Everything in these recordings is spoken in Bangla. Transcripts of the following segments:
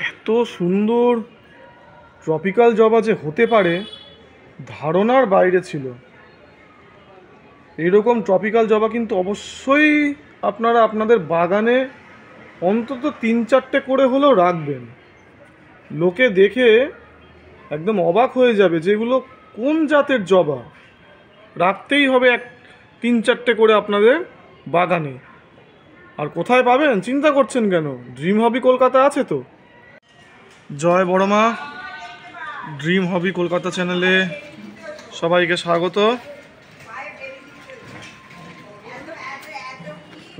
এত সুন্দর ট্রপিক্যাল জবা যে হতে পারে ধারণার বাইরে ছিল। এরকম ট্রপিক্যাল জবা কিন্তু অবশ্যই আপনারা আপনাদের বাগানে অন্তত 3-4টে করে হলেও রাখবেন। লোকে দেখে একদম অবাক হয়ে যাবে যেগুলো কোন জাতের জবা। রাখতেই হবে 3-4টে করে আপনাদের বাগানে। আর কোথায় পাবেন চিন্তা করছেন কেন? ড্রিম হবি কলকাতা আছে তো। জয় বড়মা, ড্রিম হবি কলকাতা চ্যানেলে সবাইকে স্বাগত।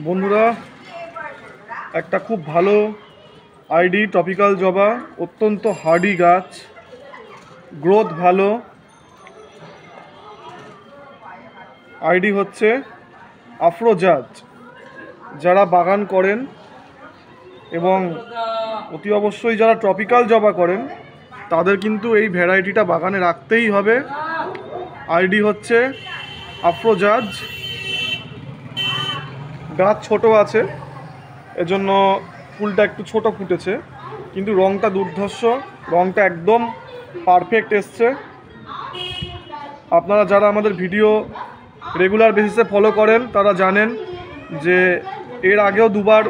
বন্ধুরা, একটা খুব ভালো আইডি ট্রপিক্যাল জবা, অত্যন্ত হার্ডি গাছ, গ্রোথ ভালো। আইডি হচ্ছে আফরোজাজ। যারা বাগান করেন এবং অতি অবশ্যই যারা ট্রপিক্যাল জবা করেন তাদের কিন্তু এই ভ্যারাইটিটা বাগানে রাখতেই হবে। আইডি হচ্ছে আফরোজাজ। গাছ ছোট আছে, এজন্য ফুলটা একটু ছোট ফুটেছে, কিন্তু রঙটা দুর্ধর্ষ, রঙটা একদম পারফেক্ট এসছে। আপনারা যারা আমাদের ভিডিও রেগুলার বেসিসে ফলো করেন তারা জানেন যে এর আগেও দুবার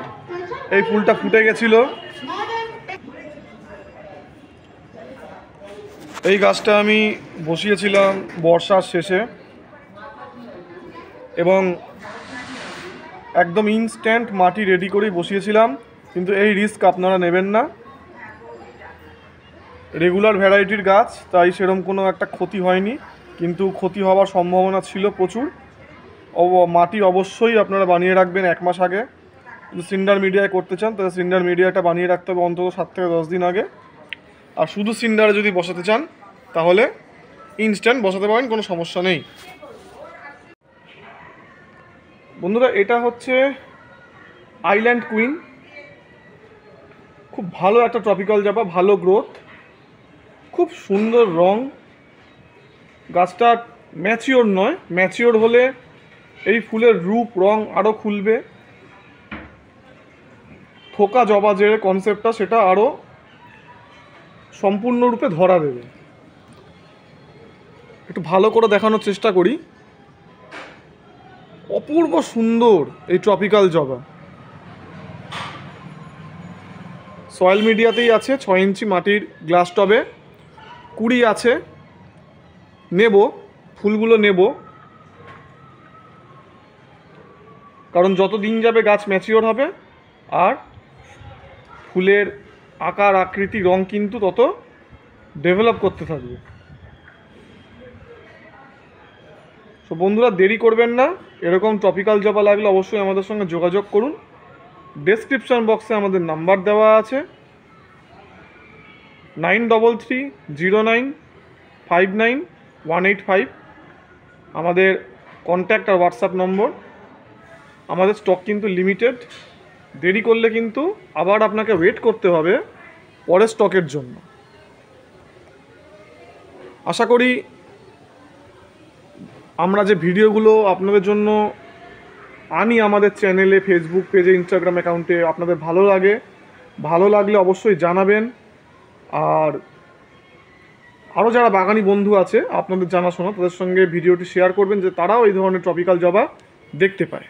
এই ফুলটা ফুটে গেছিল। এই গাছটা আমি বসিয়েছিলাম বর্ষার শেষে এবং একদম ইনস্ট্যান্ট মাটি রেডি করেই বসিয়েছিলাম, কিন্তু এই রিস্ক আপনারা নেবেন না। রেগুলার ভ্যারাইটির গাছ, তাই সেরকম কোনো একটা ক্ষতি হয়নি, কিন্তু ক্ষতি হওয়ার সম্ভাবনা ছিল প্রচুর। মাটি অবশ্যই আপনারা বানিয়ে রাখবেন 1 মাস আগে। যদি সিন্ডার মিডিয়ায় করতে চান তাহলে সিন্ডার মিডিয়াটা বানিয়ে রাখতে হবে অন্তত 7 থেকে 10 দিন আগে। আর শুধু সিন্ডারে যদি বসাতে চান তাহলে ইনস্ট্যান্ট বসাতে পারেন, কোনো সমস্যা নেই। বন্ধুরা, এটা হচ্ছে আইল্যান্ড কুইন। খুব ভালো একটা ট্রপিক্যাল জবা, ভালো গ্রোথ, খুব সুন্দর রং। গাছটা ম্যাচিওর নয়, ম্যাচিওর হলে এই ফুলের রূপ রং আরও খুলবে। থোকা জবা যে কনসেপ্টটা সেটা আরও সম্পূর্ণরূপে ধরা দেবে। একটু ভালো করে দেখানোর চেষ্টা করি। অপূর্ব সুন্দর এই ট্রপিক্যাল জবা। সয়েল মিডিয়াতেই আছে, 6 ইঞ্চি মাটির গ্লাস টবে, কুড়ি আছে। নেব, ফুলগুলো নেব, কারণ যত দিন যাবে গাছ ম্যাচিওর হবে আর ফুলের আকার আকৃতি রং কিন্তু তত ডেভেলপ করতে থাকবে। তো বন্ধুরা, দেরি করবেন না। এরকম ট্রপিক্যাল জবা লাগলে অবশ্যই আমাদের সঙ্গে যোগাযোগ করুন। ডেসক্রিপশন বক্সে আমাদের নাম্বার দেওয়া আছে 9330959185, আমাদের কন্ট্যাক্ট আর হোয়াটসঅ্যাপ নম্বর। আমাদের স্টক কিন্তু লিমিটেড, দেরি করলে কিন্তু আবার আপনাকে ওয়েট করতে হবে পরের স্টকের জন্য। আশা করি আমরা যে ভিডিওগুলো আপনাদের জন্য আনি আমাদের চ্যানেলে, ফেসবুক পেজে, ইনস্টাগ্রাম অ্যাকাউন্টে, আপনাদের ভালো লাগে। ভালো লাগলে অবশ্যই জানাবেন। আর আরও যারা বাগানি বন্ধু আছে আপনাদের জানাশোনা, তাদের সঙ্গে ভিডিওটি শেয়ার করবেন যে তারাও এই ধরনের ট্রপিক্যাল জবা দেখতে পায়।